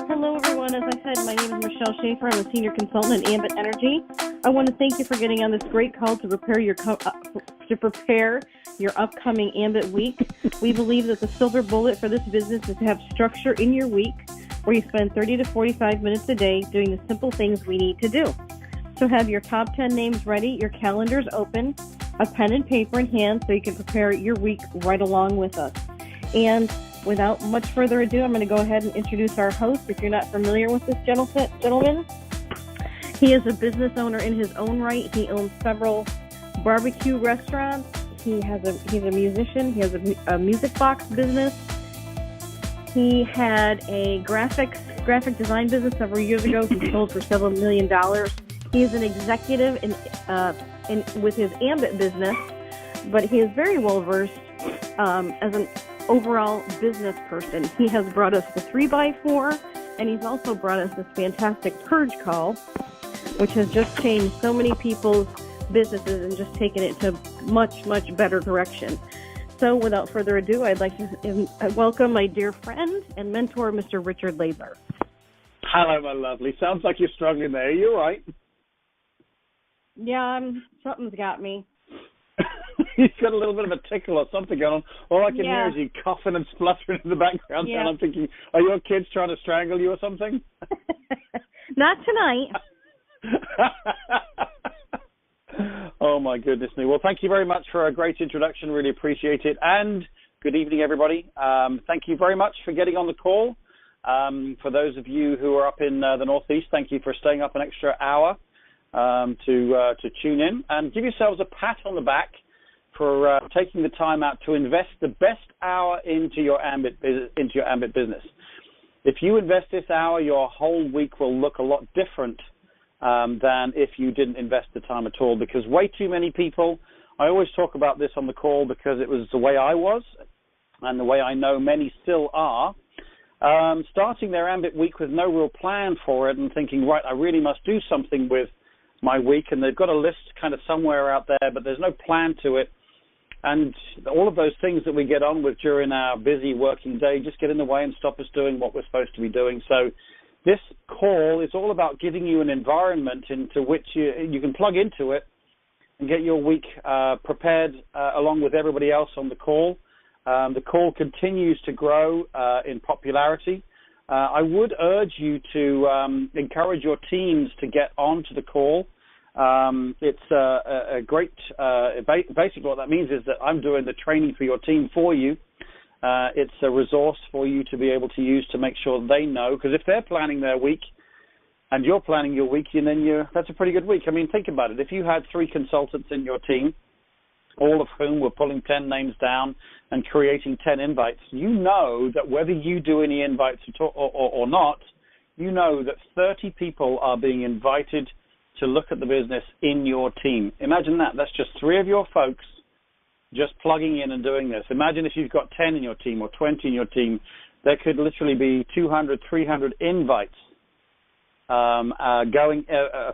Hello, everyone. As I said, my name is Michelle Schaefer. I'm a senior consultant at Ambit Energy. I want to thank you for getting on this great call to prepare your upcoming Ambit week. We believe that the silver bullet for this business is to have structure in your week, where you spend 30 to 45 minutes a day doing the simple things we need to do. So have your top 10 names ready, your calendars open, a pen and paper in hand so you can prepare your week right along with us. And without much further ado, I'm going to go ahead and introduce our host. If you're not familiar with this gentleman, he is a business owner in his own right. He owns several barbecue restaurants. He's a musician. He has a music box business. He had a graphic design business several years ago. He sold for several $1 million. He is an executive with his Ambit business, but he is very well versed as an overall business person. He has brought us the 3x4, and he's also brought us this fantastic PURGE call, which has just changed so many people's businesses and just taken it to much, much better direction. So without further ado, I'd like to welcome my dear friend and mentor, Mr. Richard Laidler. Hello, my lovely. Sounds like you're struggling there. Are you all right? Yeah, something's got me. You've got a little bit of a tickle or something going on. All I can hear is you coughing and spluttering in the background, and I'm thinking, are your kids trying to strangle you or something? Not tonight. Oh, my goodness me. Well, thank you very much for a great introduction. Really appreciate it. And good evening, everybody. Thank you very much for getting on the call. For those of you who are up in the Northeast, thank you for staying up an extra hour to tune in, and give yourselves a pat on the back for taking the time out to invest the best hour into your Ambit business. If you invest this hour, your whole week will look a lot different than if you didn't invest the time at all, because way too many people, I always talk about this on the call because it was the way I was and the way I know many still are, starting their Ambit week with no real plan for it and thinking, right, I really must do something with my week, and they've got a list kind of somewhere out there, but there's no plan to it. And all of those things that we get on with during our busy working day just get in the way and stop us doing what we're supposed to be doing. So this call is all about giving you an environment into which you can plug into it and get your week prepared along with everybody else on the call. The call continues to grow in popularity. I would urge you to encourage your teams to get onto the call. It's a great, basically what that means is that I'm doing the training for your team for you. It's a resource for you to be able to use to make sure they know, because if they're planning their week and you're planning your week, then that's a pretty good week. I mean, think about it. If you had 3 consultants in your team, all of whom were pulling 10 names down and creating 10 invites, you know that whether you do any invites or not, you know that 30 people are being invited to look at the business in your team. Imagine that. That's just 3 of your folks just plugging in and doing this. Imagine if you've got 10 in your team or 20 in your team. There could literally be 200, 300 invites going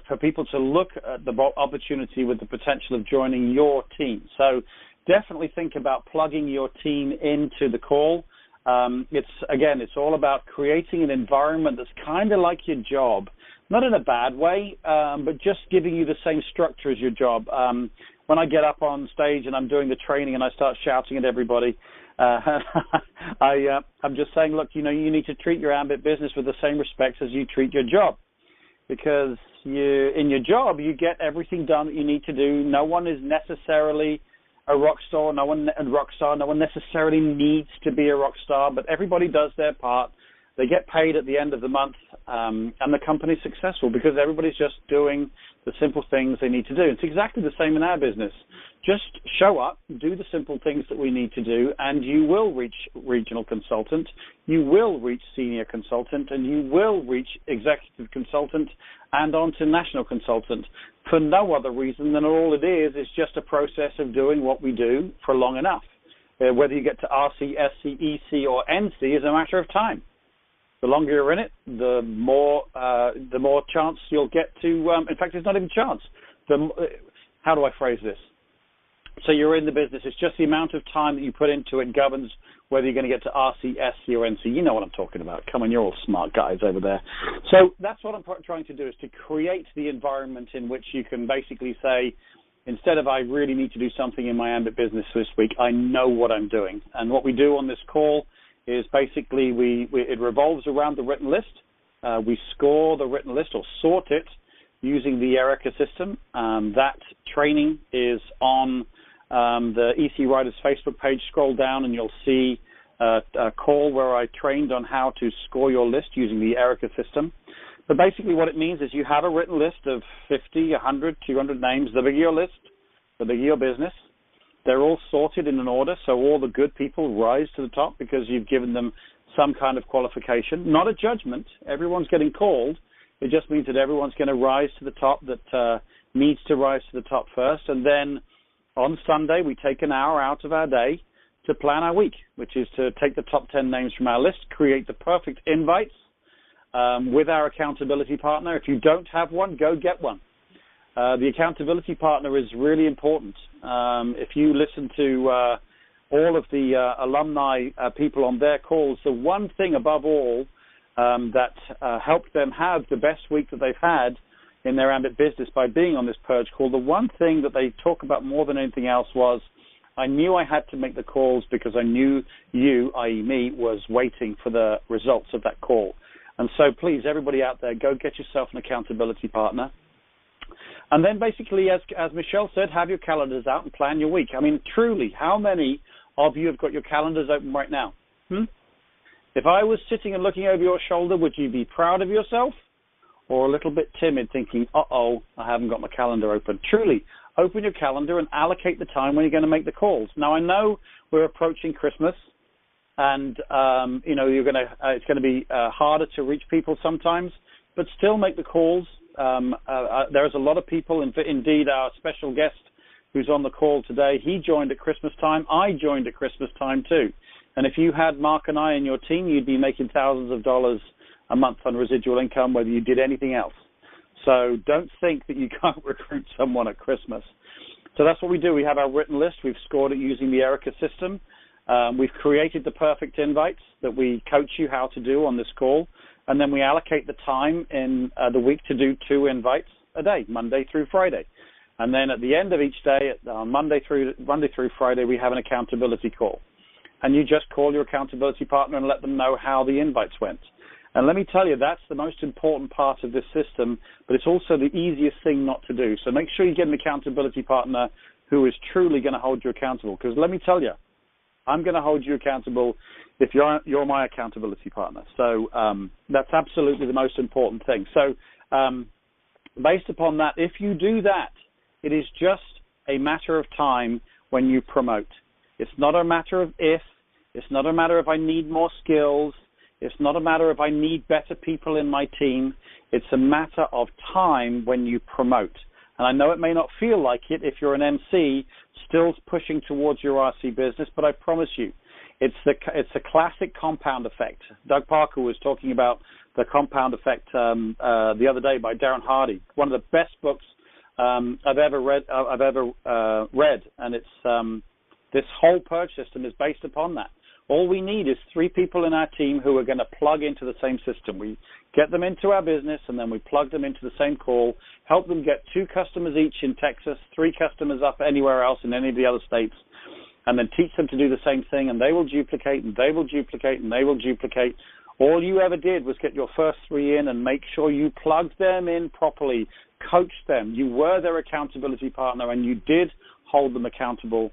for people to look at the opportunity with the potential of joining your team. So definitely think about plugging your team into the call. It's all about creating an environment that's kind of like your job, not in a bad way, but just giving you the same structure as your job. When I get up on stage and I'm doing the training and I start shouting at everybody, I'm just saying, look, you need to treat your Ambit business with the same respect as you treat your job, because in your job you get everything done that you need to do. No one is necessarily a rock star. No one necessarily needs to be a rock star, but everybody does their part. They get paid at the end of the month, and the company's successful because everybody's just doing the simple things they need to do. It's exactly the same in our business. Just show up, do the simple things that we need to do, and you will reach regional consultant, you will reach senior consultant, and you will reach executive consultant and on to national consultant for no other reason than all it is just a process of doing what we do for long enough. Whether you get to RC, SC, EC, or NC is a matter of time. The longer you're in it, the more chance you'll get to. In fact, it's not even chance. How do I phrase this? So you're in the business. It's just the amount of time that you put into it governs whether you're going to get to RC, SC, or NC. You know what I'm talking about. Come on, you're all smart guys over there. So that's what I'm trying to do, is to create the environment in which you can basically say, instead of I really need to do something in my ambit business this week, I know what I'm doing. And what we do on this call is basically it revolves around the written list. We score the written list or sort it using the Erica system. That training is on the EC Writers Facebook page. Scroll down and you'll see a call where I trained on how to score your list using the Erica system. But basically what it means is you have a written list of 50, 100, 200 names. The bigger your list, the bigger your business. They're all sorted in an order, so all the good people rise to the top because you've given them some kind of qualification. Not a judgment. Everyone's getting called. It just means that everyone's going to rise to the top that needs to rise to the top first. And then on Sunday, we take an hour out of our day to plan our week, which is to take the top 10 names from our list, create the perfect invites with our accountability partner. If you don't have one, go get one. The accountability partner is really important. If you listen to all of the alumni people on their calls, the one thing above all that helped them have the best week that they've had in their ambit business by being on this purge call, the one thing that they talk about more than anything else was, I knew I had to make the calls because I knew you, i.e. me, was waiting for the results of that call. And so please, everybody out there, go get yourself an accountability partner. And then basically, as Michelle said, have your calendars out and plan your week. I mean, truly, how many of you have got your calendars open right now? If I was sitting and looking over your shoulder, would you be proud of yourself or a little bit timid thinking, uh-oh, I haven't got my calendar open? Truly, open your calendar and allocate the time when you're going to make the calls. Now, I know we're approaching Christmas and, it's going to be harder to reach people sometimes, but still make the calls. There's a lot of people, indeed our special guest who's on the call today, he joined at Christmas time. I joined at Christmas time too. And if you had Mark and I in your team, you'd be making thousands of dollars a month on residual income, whether you did anything else. So don't think that you can't recruit someone at Christmas. So that's what we do. We have our written list. We've scored it using the Erica system. We've created the perfect invites that we coach you how to do on this call. And then we allocate the time in the week to do 2 invites a day, Monday through Friday. And then at the end of each day, Monday through Friday, we have an accountability call. And you just call your accountability partner and let them know how the invites went. And let me tell you, that's the most important part of this system, but it's also the easiest thing not to do. So make sure you get an accountability partner who is truly going to hold you accountable. Because let me tell you, I'm going to hold you accountable if you're my accountability partner. So that's absolutely the most important thing. So based upon that, if you do that, it is just a matter of time when you promote. It's not a matter of if. It's not a matter of I need more skills. It's not a matter of I need better people in my team. It's a matter of time when you promote. And I know it may not feel like it if you're an MC still pushing towards your RC business, but I promise you, it's a classic compound effect. Doug Parker was talking about the compound effect the other day by Darren Hardy, one of the best books I've ever read, and it's this whole purge system is based upon that. All we need is 3 people in our team who are going to plug into the same system. We get them into our business, and then we plug them into the same call, help them get 2 customers each in Texas, 3 customers up anywhere else in any of the other states, and then teach them to do the same thing, and they will duplicate, and they will duplicate, and they will duplicate. All you ever did was get your first 3 in and make sure you plugged them in properly, coached them. You were their accountability partner, and you did hold them accountable.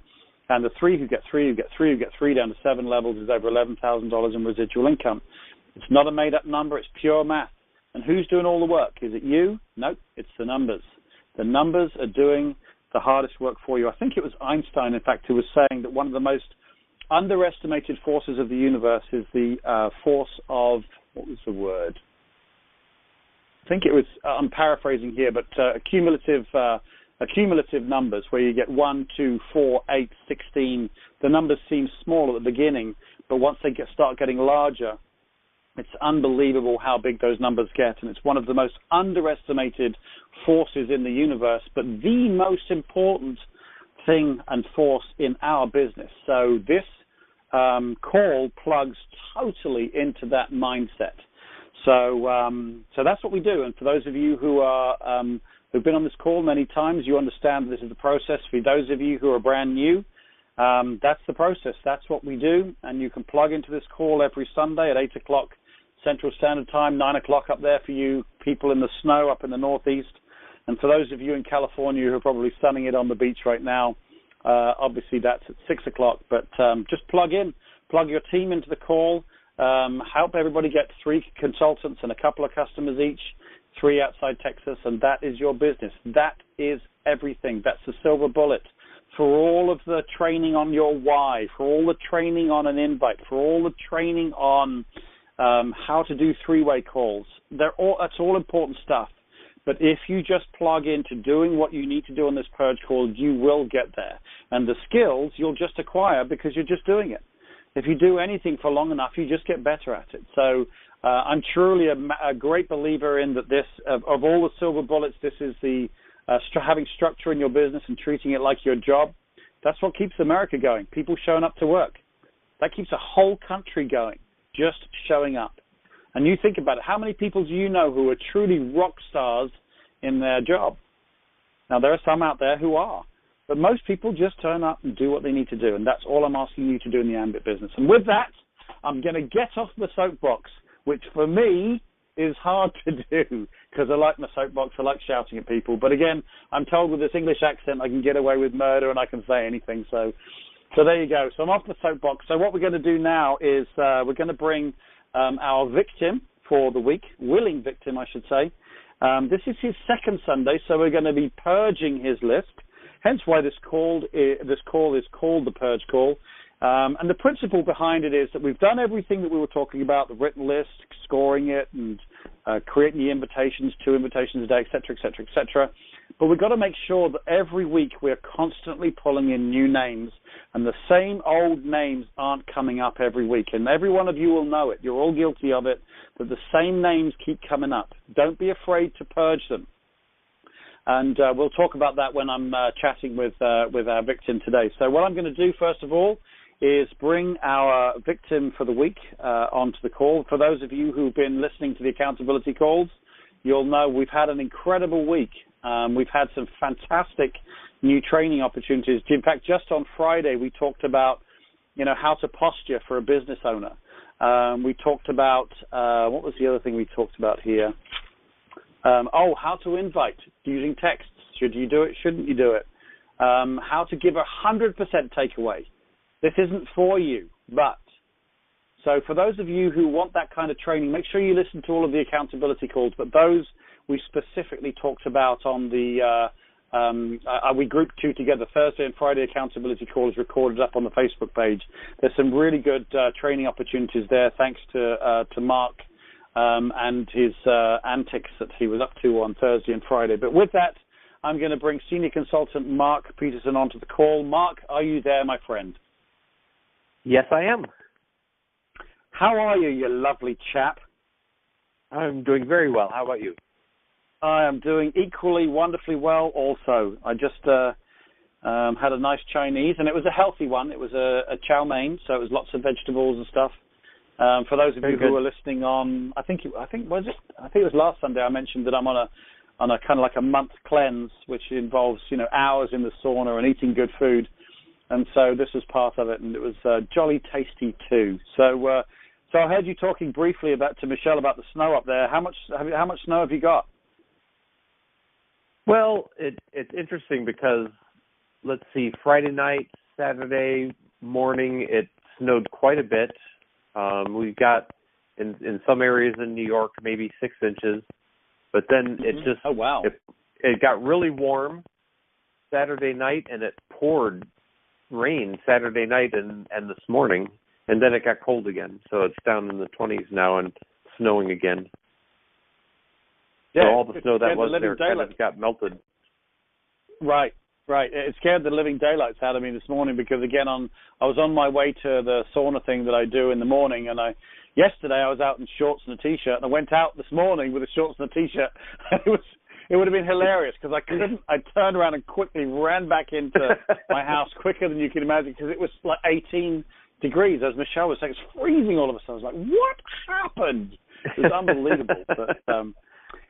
And the 3 who get 3, who get 3, who get 3 down to 7 levels is over $11,000 in residual income. It's not a made-up number. It's pure math. And who's doing all the work? Is it you? No, it's the numbers. The numbers are doing the hardest work for you. I think it was Einstein, in fact, who was saying that one of the most underestimated forces of the universe is the force of, what was the word? I think it was, I'm paraphrasing here, but cumulative numbers where you get 1, 2, 4, 8, 16. The numbers seem small at the beginning, but once they start getting larger, it's unbelievable how big those numbers get. And it's one of the most underestimated forces in the universe. But the most important thing and force in our business. So this call plugs totally into that mindset. So that's what we do. And for those of you who are who've been on this call many times, you understand this is the process. For those of you who are brand new, that's the process. That's what we do. And you can plug into this call every Sunday at 8 o'clock Central Standard Time, 9 o'clock up there for you people in the snow up in the Northeast. And for those of you in California who are probably sunning it on the beach right now, obviously that's at 6 o'clock. But just plug your team into the call, help everybody get 3 consultants and a couple of customers each, 3 outside Texas, and that is your business. That is everything. That's the silver bullet for all of the training on your why, for all the training on an invite, for all the training on how to do 3-way calls. That's all important stuff. But if you just plug into doing what you need to do on this purge call, you will get there. And the skills you'll just acquire because you're just doing it. If you do anything for long enough, you just get better at it. So I'm truly a great believer in that this, of all the silver bullets, this is the having structure in your business and treating it like your job. That's what keeps America going, people showing up to work. That keeps a whole country going, just showing up. And you think about it, how many people do you know who are truly rock stars in their job? Now, there are some out there who are, but most people just turn up and do what they need to do, and that's all I'm asking you to do in the ambit business. And with that, I'm going to get off the soapbox, which for me is hard to do because I like my soapbox, I like shouting at people. But again, I'm told with this English accent I can get away with murder and I can say anything. So there you go. So I'm off the soapbox. So what we're going to do now is we're going to bring our victim for the week, willing victim, I should say. This is his second Sunday, so we're going to be purging his list. Hence why this call is called the Purge Call. And the principle behind it is that we've done everything that we were talking about, the written list, scoring it, and creating the invitations, 2 invitations a day, et cetera, et cetera, et cetera. But we've got to make sure that every week we're constantly pulling in new names, and the same old names aren't coming up every week. And every one of you will know it. You're all guilty of it, that the same names keep coming up. Don't be afraid to purge them. And we'll talk about that when I'm chatting with our victim today. So what I'm going to do, first of all, is bring our victim for the week onto the call. For those of you who've been listening to the accountability calls, you'll know we've had an incredible week. We've had some fantastic new training opportunities. In fact, just on Friday, we talked about, how to posture for a business owner. We talked about, what was the other thing we talked about here? How to invite using texts. Should you do it? Shouldn't you do it? How to give 100% takeaway. This isn't for you, but so for those of you who want that kind of training, make sure you listen to all of the accountability calls. But those we specifically talked about on the we grouped 2 together. Thursday and Friday accountability calls recorded up on the Facebook page. There's some really good training opportunities there, thanks to Mark and his antics that he was up to on Thursday and Friday. But with that, I'm going to bring Senior Consultant Mark Peterson onto the call. Mark, are you there, my friend? Yes, I am. How are you, you lovely chap? I'm doing very well. How about you? I am doing equally wonderfully well also. I just had a nice Chinese, and it was a healthy one. It was a chow mein, so it was lots of vegetables and stuff. For those of you who are listening on, I think it was last Sunday I mentioned that I'm on a kind of like a month cleanse, which involves hours in the sauna and eating good food. And so this was part of it, and it was jolly tasty too. So I heard you talking briefly to Michelle about the snow up there. How much snow have you got? Well, it's interesting because, let's see, Friday night, Saturday morning, it snowed quite a bit. We've got in some areas in New York maybe 6 inches, but then it just it got really warm Saturday night, and it poured rain Saturday night and this morning, and then it got cold again. So it's down in the 20s now and snowing again. Yeah, so all the snow that was there kind of got melted. Right. It scared the living daylights out of me this morning because, again, I was on my way to the sauna thing that I do in the morning, and yesterday I was out in shorts and a T-shirt, and I went out this morning with a shorts and a T-shirt. it would have been hilarious because I couldn't. I turned around and quickly ran back into my house quicker than you can imagine because it was like 18 degrees, as Michelle was saying. It's freezing all of a sudden. I was like, what happened? It was unbelievable. But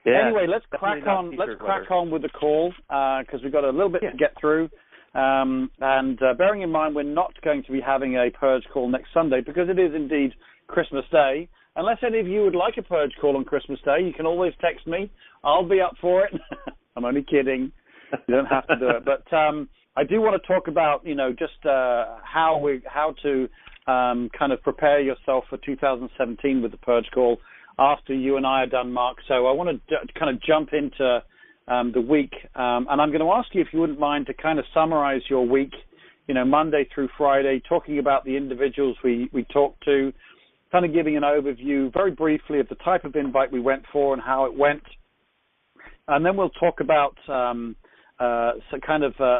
anyway, let's crack on. Let's crack on with the call because we've got a little bit to get through. And bearing in mind we're not going to be having a Purge call next Sunday because it is indeed Christmas Day. Unless any of you would like a Purge call on Christmas Day, you can always text me. I'll be up for it. I'm only kidding. You don't have to do it. But I do want to talk about, just how to kind of prepare yourself for 2017 with the Purge call after you and I are done, Mark. So I want to kind of jump into the week. And I'm going to ask you if you wouldn't mind to kind of summarize your week, Monday through Friday, talking about the individuals we talked to, kind of giving an overview very briefly of the type of invite we went for and how it went. And then we'll talk about a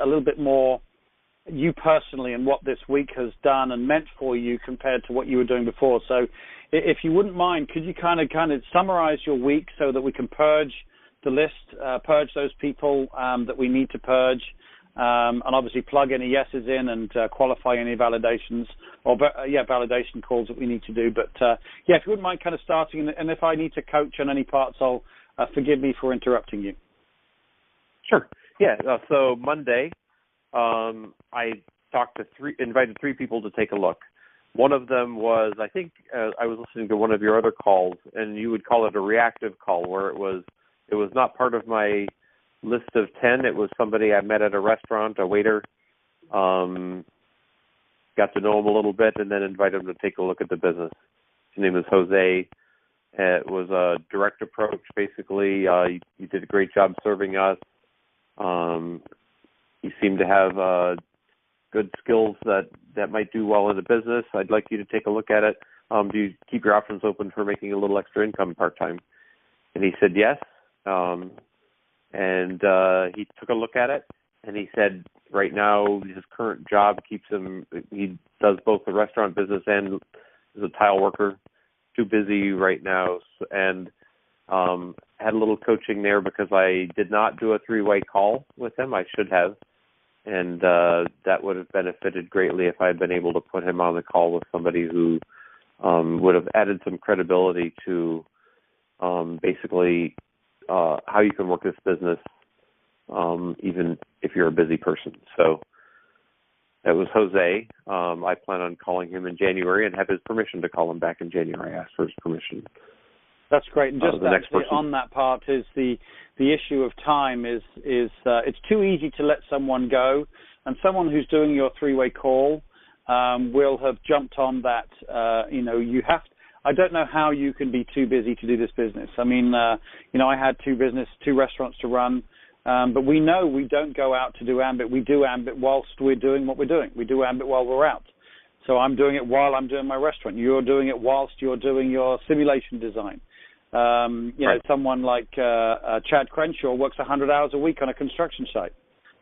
little bit more you personally and what this week has done and meant for you compared to what you were doing before. So if you wouldn't mind, could you kind of summarize your week so that we can purge the list, purge those people that we need to purge, and obviously plug any yeses in and qualify any validations or validation calls that we need to do. But if you wouldn't mind kind of starting, and if I need to coach on any parts, I'll forgive me for interrupting you. Sure. Yeah. So Monday, I invited three people to take a look. One of them was, I think, I was listening to one of your other calls, and you would call it a reactive call, where it was not part of my list of 10. It was somebody I met at a restaurant, a waiter, got to know him a little bit, and then invited him to take a look at the business. His name is Jose. It was a direct approach, basically. You did a great job serving us. You seem to have good skills that might do well in the business. I'd like you to take a look at it. Do you keep your options open for making a little extra income part-time? And he said yes. And he took a look at it, and he said right now his current job keeps him, he does both the restaurant business and is a tile worker, too busy right now, and had a little coaching there because I did not do a three-way call with him. I should have, and that would have benefited greatly if I had been able to put him on the call with somebody who would have added some credibility to basically how you can work this business, even if you're a busy person. So that was Jose. I plan on calling him in January and have his permission to call him back in January. I asked for his permission. That's great. And just on that part is the issue of time is it's too easy to let someone go, and someone who's doing your three-way call will have jumped on that. You have to, I don't know how you can be too busy to do this business. I mean, I had two restaurants to run, but we know we don't go out to do ambit. We do ambit whilst we're doing what we're doing. We do ambit while we're out. So I'm doing it while I'm doing my restaurant. You're doing it whilst you're doing your simulation design. Right. Someone like Chad Crenshaw works 100 hours a week on a construction site,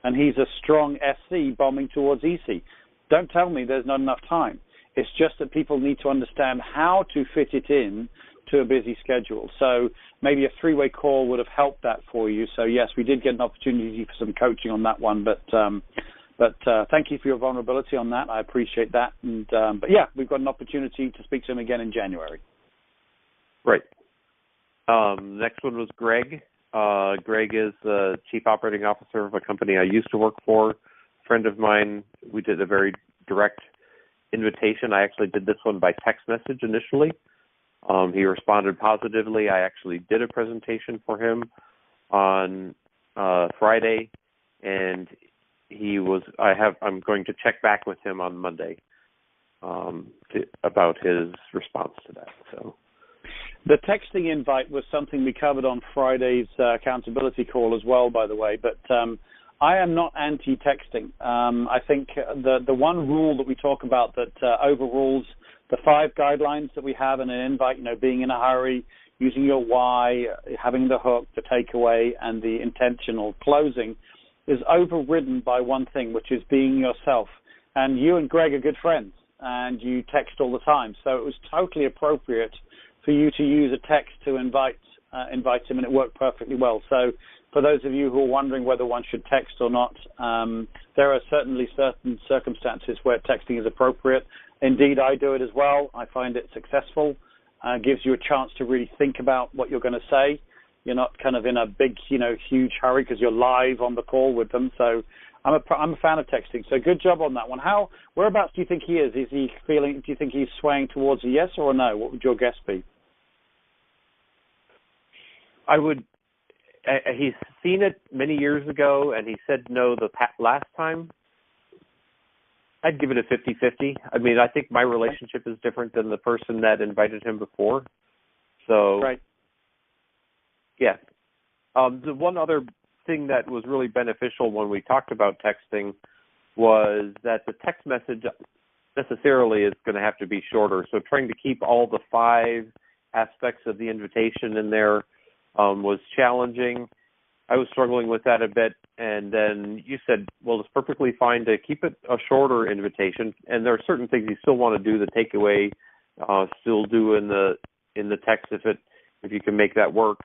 and he's a strong SC bombing towards EC. Don't tell me there's not enough time. It's just that people need to understand how to fit it in to a busy schedule. So maybe a three-way call would have helped that for you. So yes, we did get an opportunity for some coaching on that one, but thank you for your vulnerability on that. I appreciate that. And but yeah, we've got an opportunity to speak to him again in January. Right. Next one was Greg. Greg is the chief operating officer of a company I used to work for. A friend of mine. We did a very direct invitation. I actually did this one by text message initially. He responded positively. I actually did a presentation for him on Friday, and I'm going to check back with him on Monday about his response to that. So the texting invite was something we covered on Friday's accountability call as well, by the way, but I am not anti-texting. I think the one rule that we talk about that overrules the 5 guidelines that we have in an invite, being in a hurry, using your why, having the hook, the takeaway, and the intentional closing, is overridden by one thing, which is being yourself. And you and Greg are good friends, and you text all the time. So it was totally appropriate for you to use a text to invite him, and it worked perfectly well. So for those of you who are wondering whether one should text or not, there are certainly certain circumstances where texting is appropriate. Indeed, I do it as well. I find it successful. Gives you a chance to really think about what you're going to say. You're not kind of in a big, huge hurry because you're live on the call with them. So I'm a fan of texting. So good job on that one. Whereabouts do you think he is? Do you think he's swaying towards a yes or a no? What would your guess be? He's seen it many years ago, and he said no the last time. I'd give it a 50-50. I mean, I think my relationship is different than the person that invited him before. So, right. Yeah. The one other thing that was really beneficial when we talked about texting was that the text message necessarily is going to have to be shorter. So trying to keep all the 5 aspects of the invitation in there was challenging. I was struggling with that a bit, and then you said, well, it's perfectly fine to keep it a shorter invitation, and there are certain things you still want to do, the takeaway, still do in the text if you can make that work.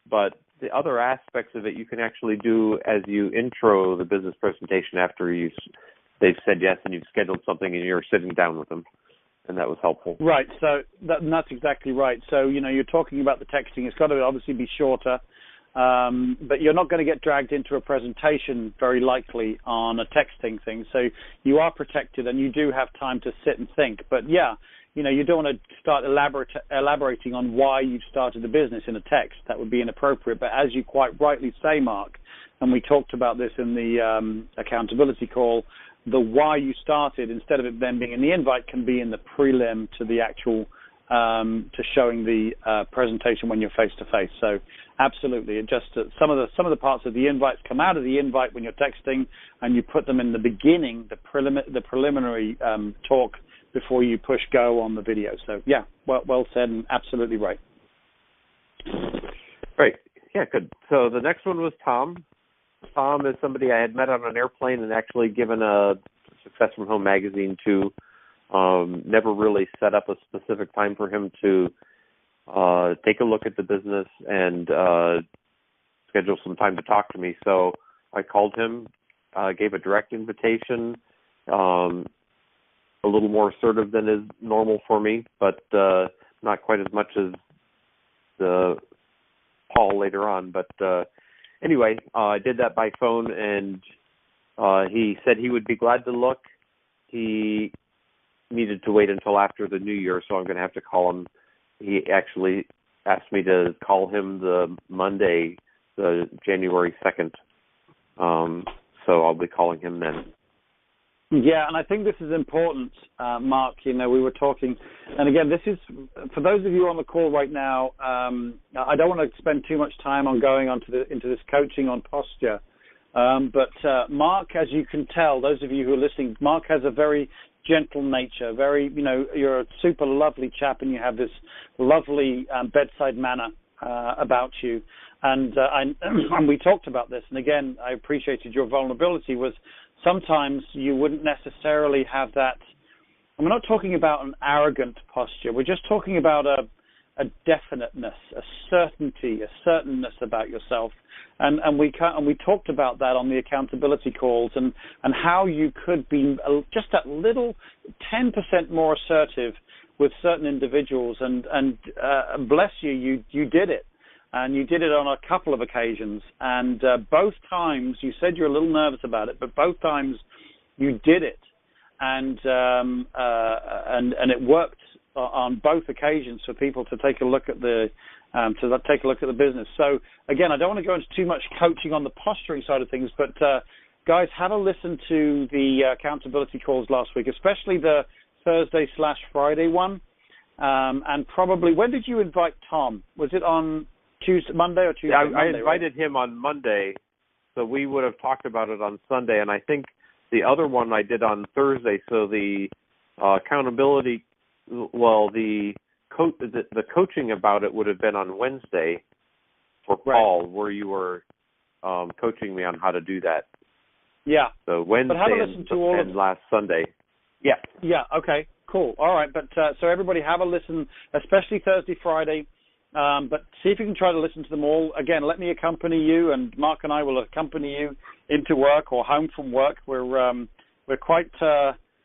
But the other aspects of it you can actually do as you intro the business presentation after they've said yes and you've scheduled something and you're sitting down with them, and that was helpful. Right, so that's exactly right. So, you're talking about the texting. It's got to obviously be shorter. But you're not going to get dragged into a presentation very likely on a texting thing. So you are protected and you do have time to sit and think. But yeah, you don't want to start elaborating on why you've started the business in a text. That would be inappropriate. But as you quite rightly say, Mark, and we talked about this in the accountability call, the why you started, instead of it then being in the invite, can be in the prelim to the actual to showing the presentation when you're face to face. So absolutely, it just some of the parts of the invites come out of the invite when you're texting, and you put them in the beginning, the preliminary talk before you push go on the video. So yeah, well said, and absolutely right. Great, yeah, good. So the next one was Tom. Tom is somebody I had met on an airplane and actually given a Success from Home magazine to. Never really set up a specific time for him to take a look at the business and schedule some time to talk to me. So I called him, gave a direct invitation, a little more assertive than is normal for me, but not quite as much as the Paul later on. But anyway, I did that by phone, and he said he would be glad to look. He needed to wait until after the new year, so I'm going to have to call him. He actually asked me to call him the Monday, the January 2nd. So I'll be calling him then. Yeah, and I think this is important, Mark. We were talking, and again, this is, for those of you on the call right now, I don't want to spend too much time on going into this coaching on posture. But Mark, as you can tell, those of you who are listening, Mark has a very gentle nature, you're a super lovely chap, and you have this lovely bedside manner about you. And we talked about this, and again, I appreciated your vulnerability, was sometimes you wouldn't necessarily have that. And we're not talking about an arrogant posture. We're just talking about a definiteness, a certainty, a certainness about yourself. And we talked about that on the accountability calls, and how you could be just that little 10% more assertive with certain individuals. And bless you, you did it. And you did it on a couple of occasions. And both times, you said you're a little nervous about it, but both times you did it. And it worked on both occasions for people to take a look at the business. So again, I don't want to go into too much coaching on the posturing side of things, but guys, have a listen to the accountability calls last week, especially the Thursday/Friday one. And probably, when did you invite Tom? Was it on Monday or Tuesday? Yeah, I Monday, invited him on Monday, so we would have talked about it on Sunday. And I think the other one I did on Thursday. So the accountability, the coaching about it would have been on Wednesday for Paul, right, where you were coaching me on how to do that. Yeah. So Wednesday and last Sunday. Yeah. Yeah. Okay. Cool. All right. But so everybody have a listen, especially Thursday, Friday. but see if you can try to listen to them all. Again, let me accompany you, and Mark and I will accompany you into work or home from work. We're quite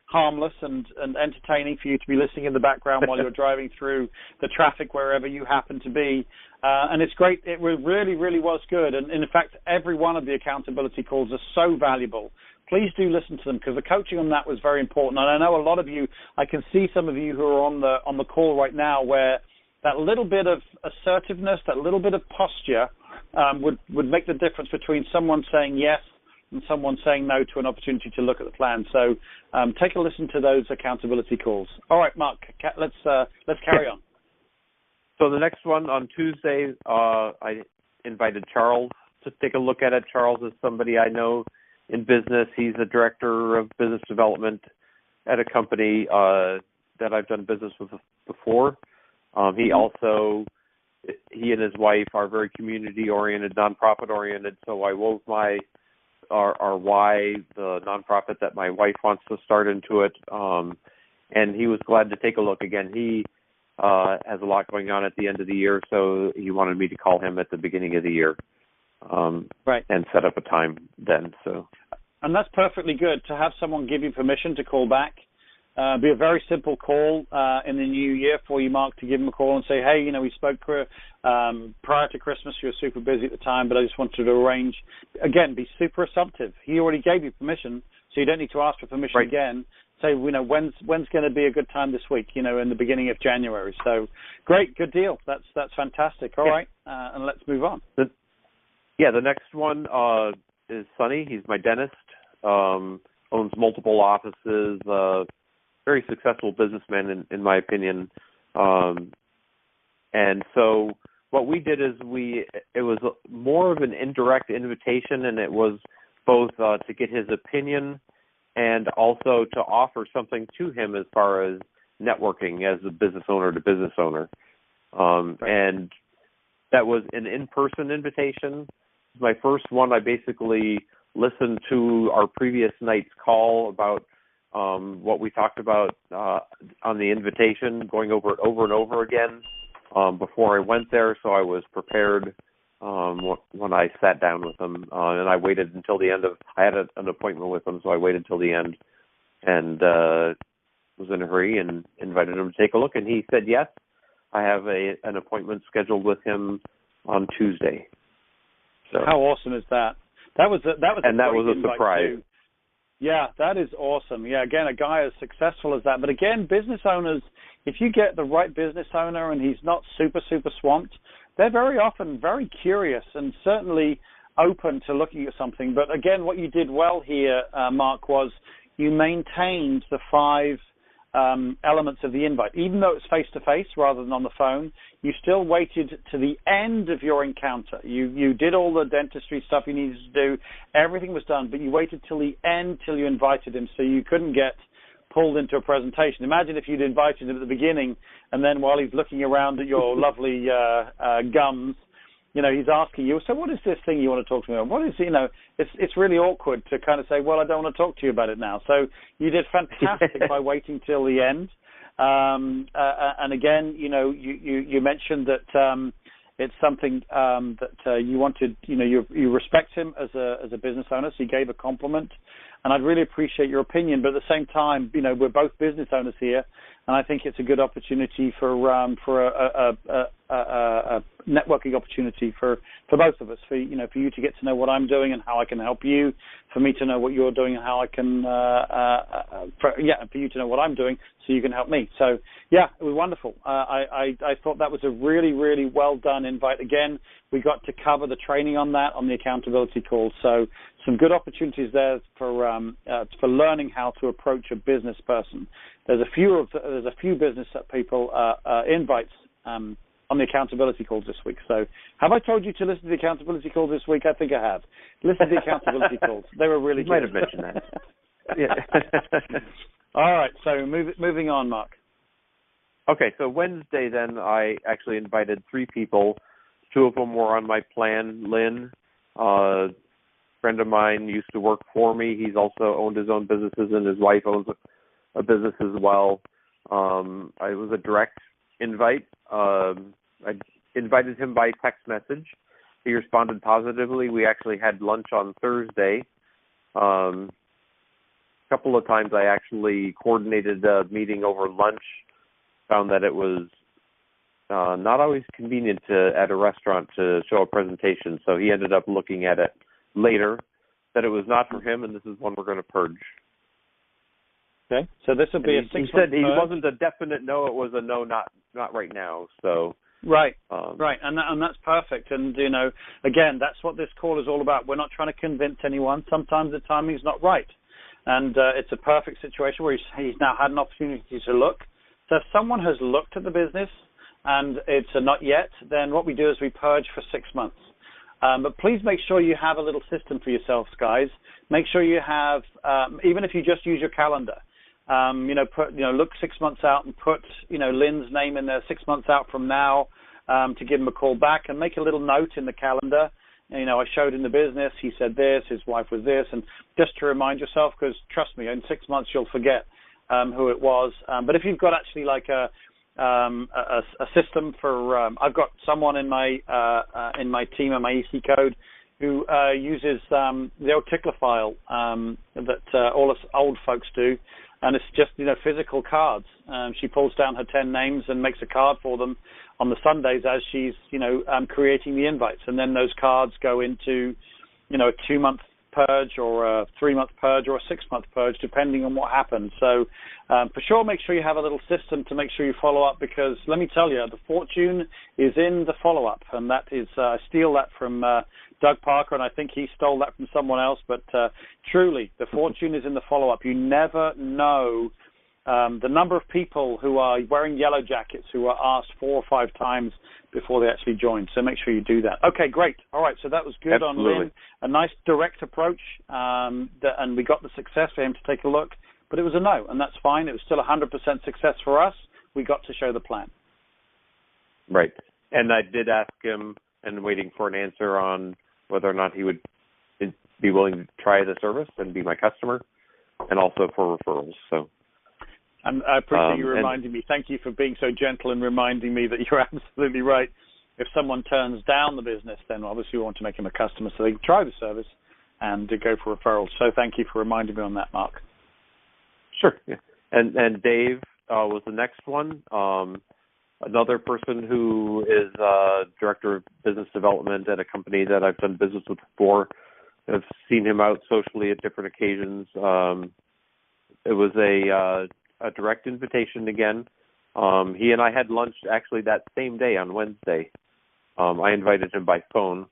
harmless and entertaining for you to be listening in the background while you're driving through the traffic wherever you happen to be. And it's great. It really, really was good. And in fact, every one of the accountability calls are so valuable. Please do listen to them, because the coaching on that was very important. And I know a lot of you, I can see some of you who are on the call right now, where that little bit of assertiveness, that little bit of posture would make the difference between someone saying yes and someone saying no to an opportunity to look at the plan. So take a listen to those accountability calls. All right, Mark, let's carry on. So the next one on Tuesday, I invited Charles to take a look at it. Charles is somebody I know in business. He's the director of business development at a company that I've done business with before. He and his wife are very community-oriented, nonprofit-oriented, so I wove our why, the nonprofit that my wife wants to start into it, and he was glad to take a look. Again, he has a lot going on at the end of the year, so he wanted me to call him at the beginning of the year. Right. And set up a time then. So, and that's perfectly good to have someone give you permission to call back. Be a very simple call in the new year for you, Mark, to give him a call and say, hey, we spoke prior to Christmas. You were super busy at the time, but I just wanted to arrange. Again, be super assumptive. He already gave you permission, so you don't need to ask for permission again. Say, when's going to be a good time this week? In the beginning of January. So, great, good deal. That's fantastic. All right, and let's move on. The next one is Sonny. He's my dentist. Owns multiple offices. Very successful businessman, in my opinion. And so what we did is it was more of an indirect invitation, and it was both to get his opinion and also to offer something to him as far as networking as a business owner to business owner. And that was an in-person invitation. My first one, I basically listened to our previous night's call about what we talked about on the invitation, going over it over and over again before I went there, so I was prepared when I sat down with him. And I waited until the end I had an appointment with him, so I waited till the end and was in a hurry and invited him to take a look. And he said yes. I have an appointment scheduled with him on Tuesday. So, how awesome is that? That was a surprise. Too. Yeah, that is awesome. Yeah, again, a guy as successful as that. But again, business owners, if you get the right business owner and he's not super, super swamped, they're very often very curious and certainly open to looking at something. But again, what you did well here, Mark, was you maintained the 5 elements of the invite. Even though it's face-to-face rather than on the phone, you still waited to the end of your encounter. You did all the dentistry stuff you needed to do. Everything was done, but you waited till the end, till you invited him, so you couldn't get pulled into a presentation. Imagine if you'd invited him at the beginning, and then while he's looking around at your lovely gums, he's asking you, so what is this thing you want to talk to me about? What is, it's really awkward to kind of say, well, I don't want to talk to you about it now. So you did fantastic by waiting till the end. And again, you mentioned that it's something that you wanted, you respect him as a business owner, so you gave a compliment. And I'd really appreciate your opinion, but at the same time, we're both business owners here, and I think it's a good opportunity for a networking opportunity for both of us, for you to get to know what I'm doing and how I can help you, for me to know what you're doing and how I can, for you to know what I'm doing so you can help me. So yeah, it was wonderful. I thought that was a really, really well done invite. Again, we got to cover the training on that on the accountability call. So some good opportunities there for learning how to approach a business person. There's a few business people invites on the accountability calls this week. So have I told you to listen to the accountability calls this week? I think I have. Listen to the accountability calls. They were really good. You might have mentioned that. Yeah. All right. So moving on, Mark. Okay. So Wednesday then I actually invited 3 people. 2 of them were on my plan. Lynn, a friend of mine, used to work for me. He's also owned his own businesses, and his wife owns a business as well. I was a direct invite. I invited him by text message. He responded positively. We actually had lunch on Thursday. A couple of times I actually coordinated a meeting over lunch, found that it was not always convenient at a restaurant to show a presentation, so he ended up looking at it later, that it was not for him, and this is one we're going to purge. Okay, so this will be a 6 month. He said he wasn't a definite no, it was a no, not right now, so... Right, right, and that's perfect. And, you know, again, that's what this call is all about. We're not trying to convince anyone. Sometimes the timing's not right. And it's a perfect situation where he's now had an opportunity to look. So if someone has looked at the business and it's a not yet, then what we do is we purge for 6 months. But please make sure you have a little system for yourselves, guys. Make sure you have, even if you just use your calendar, look 6 months out and put, Lynn's name in there 6 months out from now to give him a call back, and make a little note in the calendar. I showed in the business, he said this, his wife was this, and just to remind yourself, because trust me, in 6 months you'll forget who it was. But if you've got actually like a system for, I've got someone in my team and my EC code who uses the old tickler file that all us old folks do, and it's just physical cards. She pulls down her 10 names and makes a card for them on the Sundays as she's creating the invites, and then those cards go into a 2-month purge or a 3-month purge or a 6-month purge, depending on what happens. So for sure, make sure you have a little system to make sure you follow up, because let me tell you, the fortune is in the follow-up, and that is, I steal that from Doug Parker, and I think he stole that from someone else, but truly, the fortune is in the follow-up. You never know the number of people who are wearing yellow jackets who are asked 4 or 5 times before they actually join. So make sure you do that. Okay, great. All right, so that was good. Absolutely. On Lynn. A nice direct approach, and we got the success for him to take a look, but it was a no, and that's fine. It was still 100% success for us. We got to show the plan. Right. And I did ask him, and waiting for an answer on whether or not he would be willing to try the service and be my customer, and also for referrals. So. And I appreciate you reminding me. Thank you for being so gentle and reminding me that you're absolutely right. If someone turns down the business, then obviously we want to make them a customer so they can try the service and to go for referrals. So thank you for reminding me on that, Mark. Sure. Yeah. And Dave was the next one. Another person who is director of business development at a company that I've done business with before. I've seen him out socially at different occasions. It was a direct invitation again. He and I had lunch actually that same day on Wednesday. I invited him by phone,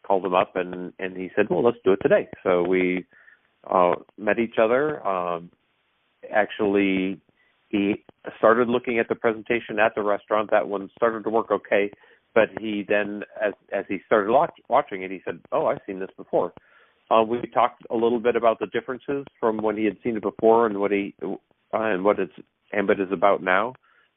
called him up, and he said, well, let's do it today. So we met each other. Actually, he started looking at the presentation at the restaurant. That one started to work okay, but he then, as he started watching it, he said, oh, I've seen this before. We talked a little bit about the differences from when he had seen it before and what its ambit is about now,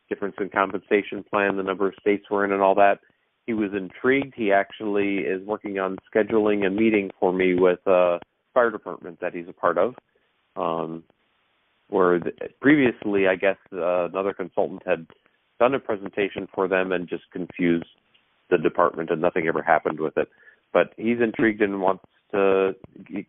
difference in compensation plan, the number of states we're in, and all that. He was intrigued. He actually is working on scheduling a meeting for me with a fire department that he's a part of, where previously, I guess, another consultant had done a presentation for them and just confused the department, and nothing ever happened with it. But he's intrigued and wants to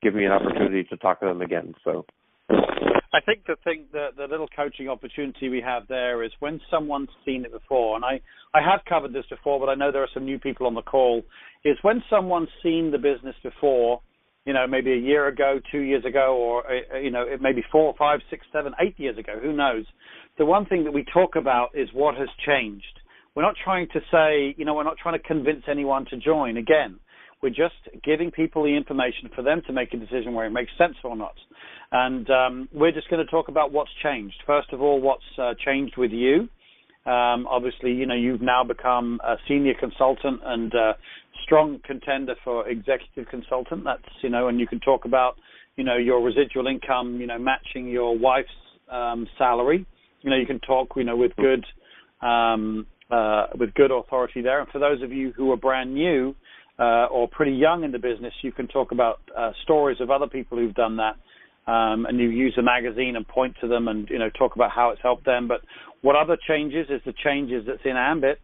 give me an opportunity to talk to them again. So I think the little coaching opportunity we have there is when someone's seen it before, and I have covered this before, but I know there are some new people on the call, is when someone's seen the business before, maybe a year ago, 2 years ago, or, it may be 4, 5, 6, 7, 8 years ago, who knows? The one thing that we talk about is what has changed. We're not trying to say, we're not trying to convince anyone to join. Again, we're just giving people the information for them to make a decision where it makes sense or not. And we're just going to talk about what's changed. First of all, what's changed with you. Obviously, you've now become a senior consultant and a strong contender for executive consultant. That's, and you can talk about, your residual income, matching your wife's salary. You can talk, with good authority there. And for those of you who are brand new, or pretty young in the business, you can talk about stories of other people who've done that, and you use a magazine and point to them and talk about how it's helped them. But what other changes is the changes that's in ambit.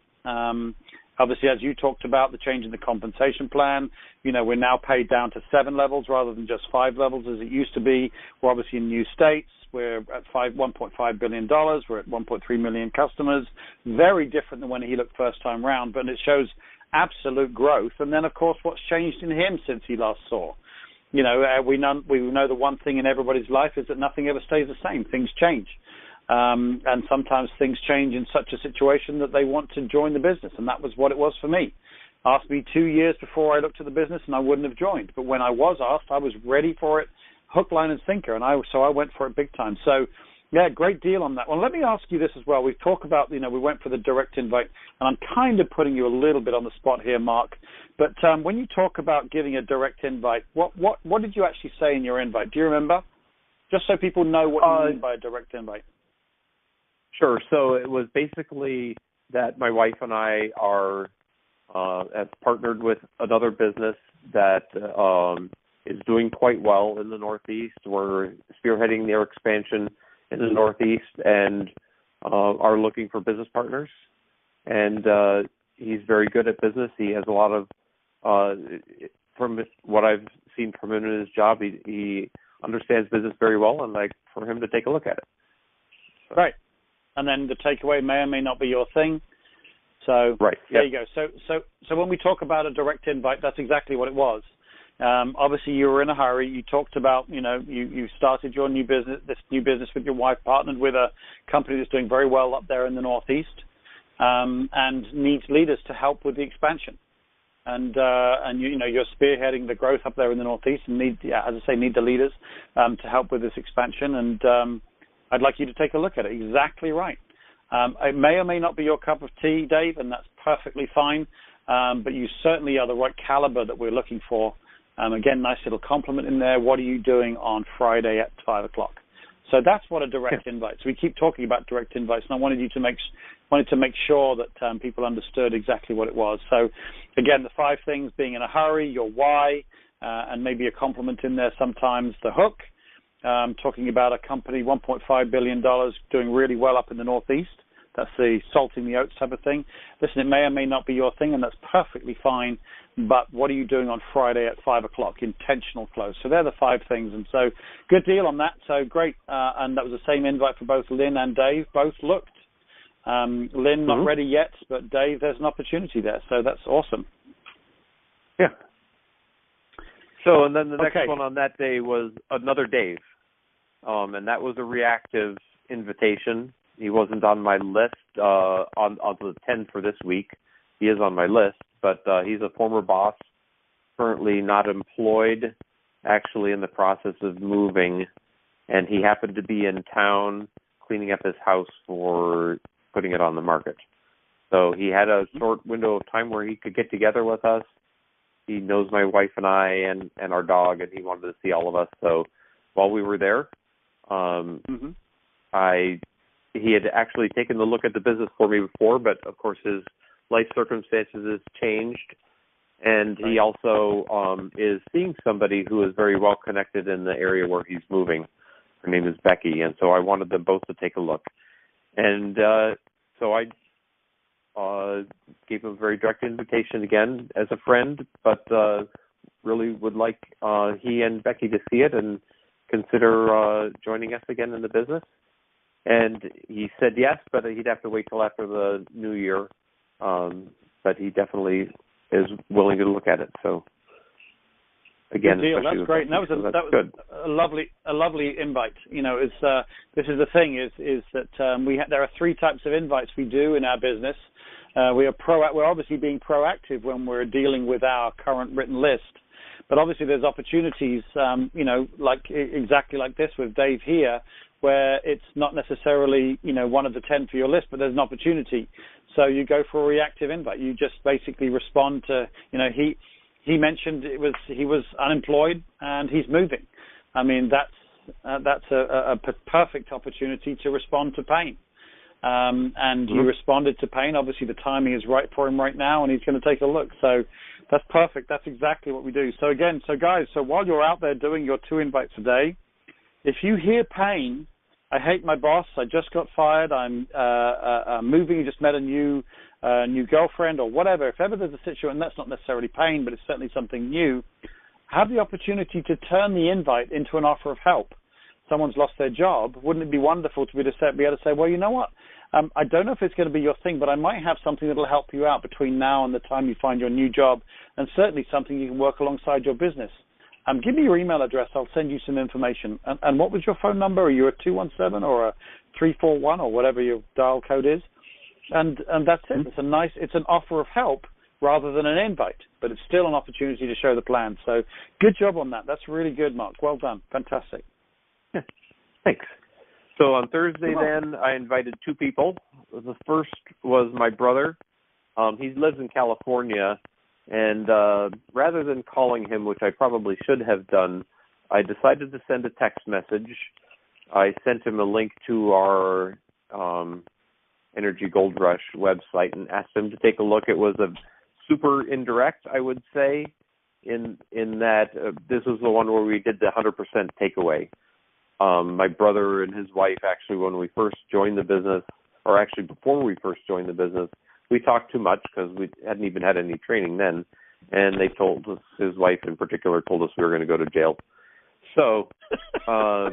Obviously, as you talked about, the change in the compensation plan, we're now paid down to 7 levels rather than just 5 levels as it used to be. We're obviously in new states. We're at $1.5 billion. We're at 1.3 million customers. Very different than when he looked first time round, but it shows absolute growth. And then, of course, what's changed in him since he last saw? We know the one thing in everybody's life is that nothing ever stays the same. Things change. And sometimes things change in such a situation that they want to join the business. And that was what it was for me. Asked me 2 years before I looked at the business and I wouldn't have joined. But when I was asked, I was ready for it, hook, line, and sinker. So I went for it big time. So, yeah, great deal on that. Well, let me ask you this as well. We've talked about, we went for the direct invite, and I'm kind of putting you a little bit on the spot here, Mark. But when you talk about giving a direct invite, what did you actually say in your invite? Do you remember? Just so people know what you mean by a direct invite. Sure. So it was basically that my wife and I have partnered with another business that is doing quite well in the Northeast. We're spearheading their expansion in the Northeast and are looking for business partners. And he's very good at business. He has a lot of, from what I've seen from him in his job, he understands business very well, and like for him to take a look at it. Right. And then the takeaway may or may not be your thing. So right. There you go. So when we talk about a direct invite, that's exactly what it was. Obviously, you were in a hurry. You talked about, you started your this new business with your wife, partnered with a company that's doing very well up there in the Northeast, and needs leaders to help with the expansion. And you're spearheading the growth up there in the Northeast, and need the leaders to help with this expansion. And I'd like you to take a look at it. Exactly right. It may or may not be your cup of tea, Dave, and that's perfectly fine. But you certainly are the right caliber that we're looking for. Again, nice little compliment in there. What are you doing on Friday at 5 o'clock? So that's what a direct invite. So we keep talking about direct invites, and I wanted to make sure that people understood exactly what it was. So again, the 5 things: being in a hurry, your why, and maybe a compliment in there sometimes, the hook. Talking about a company, $1.5 billion, doing really well up in the Northeast. That's the salting the oats type of thing. Listen, it may or may not be your thing, and that's perfectly fine. But what are you doing on Friday at 5 o'clock? Intentional close. So they're the 5 things. And so good deal on that. So great. And that was the same invite for both Lynn and Dave. Both looked. Lynn, not ready yet, but Dave, there's an opportunity there. So that's awesome. Yeah. So, and then the next one on that day was another Dave. And that was a reactive invitation. He wasn't on my list on the 10 for this week. He is on my list, but he's a former boss, currently not employed, actually in the process of moving, and he happened to be in town cleaning up his house for putting it on the market. So he had a short window of time where he could get together with us. He knows my wife and I and our dog, and he wanted to see all of us. So while we were there, he had actually taken a look at the business for me before, but of course his life circumstances has changed, and he also is seeing somebody who is very well connected in the area where he's moving. Her name is Becky, and so I wanted them both to take a look. And so I gave him a very direct invitation again as a friend, but really would like he and Becky to see it and consider joining us again in the business. And he said yes, but he'd have to wait till after the new year. But he definitely is willing to look at it. So again, that's great. And that was a lovely invite. This is the thing is that there are 3 types of invites we do in our business. We're obviously being proactive when we're dealing with our current written list. But obviously there's opportunities, exactly like this with Dave here, where it's not necessarily, one of the 10 for your list, but there's an opportunity. So you go for a reactive invite. You just basically respond to, he mentioned he was unemployed and he's moving. I mean, that's a perfect opportunity to respond to pain. And you responded to pain. Obviously the timing is right for him right now, and he's going to take a look. So that's perfect. That's exactly what we do. So again, guys, while you're out there doing your 2 invites a day, if you hear pain, I hate my boss, I just got fired, I'm moving, just met a new a new girlfriend or whatever, if ever there's a situation, that's not necessarily pain, but it's certainly something new, have the opportunity to turn the invite into an offer of help. Someone's lost their job. Wouldn't it be wonderful to be able to say, well, you know what? I don't know if it's going to be your thing, but I might have something that will help you out between now and the time you find your new job, and certainly something you can work alongside your business. Give me your email address. I'll send you some information. And what was your phone number? Are you a 217 or a 341 or whatever your dial code is? And that's it. It's an offer of help rather than an invite, but it's still an opportunity to show the plan. So good job on that. That's really good, Mark. Well done. Fantastic. Yeah. Thanks. So on Thursday then, I invited two people. The first was my brother. He lives in California, and rather than calling him, which I probably should have done, I decided to send a text message. I sent him a link to our Energy Gold Rush website and asked him to take a look. It was a super indirect, I would say, in that this was the one where we did the 100% takeaway. My brother and his wife, actually, when we first joined the business, or actually before we first joined the business, we talked too much because we hadn't even had any training then. And they told us, his wife in particular, told us we were going to go to jail. So, I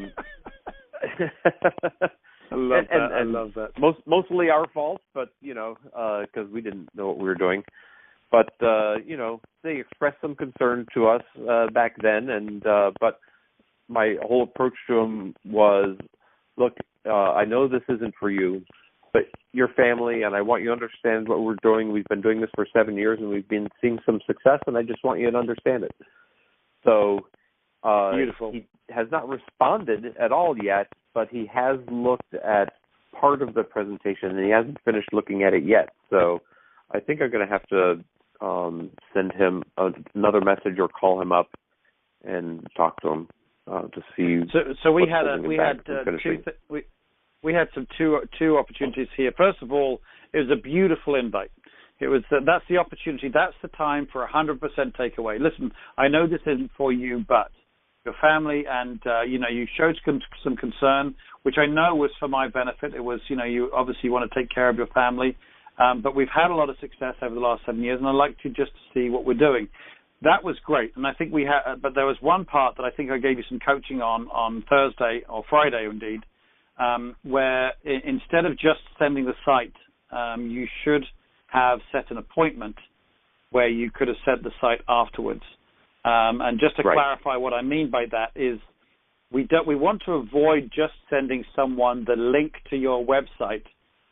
love that. Mostly our fault, but, because we didn't know what we were doing. But, they expressed some concern to us back then, and but my whole approach to them was, look, I know this isn't for you, but your family, and I want you to understand what we're doing. We've been doing this for 7 years, and we've been seeing some success, and I just want you to understand it. So beautiful. He has not responded at all yet, but he has looked at part of the presentation, and he hasn't finished looking at it yet. So I think I'm going to have to send him another message or call him up and talk to him. To see. So we had two opportunities here. First of all, it was a beautiful invite. It was that's the opportunity. That's the time for 100% takeaway. Listen, I know this isn't for you, but your family and you showed some concern, which I know was for my benefit. It was you obviously want to take care of your family, but we've had a lot of success over the last 7 years, and I'd like to just see what we're doing. That was great, and I think we had. But there was one part that I think I gave you some coaching on Thursday or Friday, indeed, where instead of just sending the site, you should have set an appointment where you could have sent the site afterwards. And just to clarify what I mean by that is, we want to avoid just sending someone the link to your website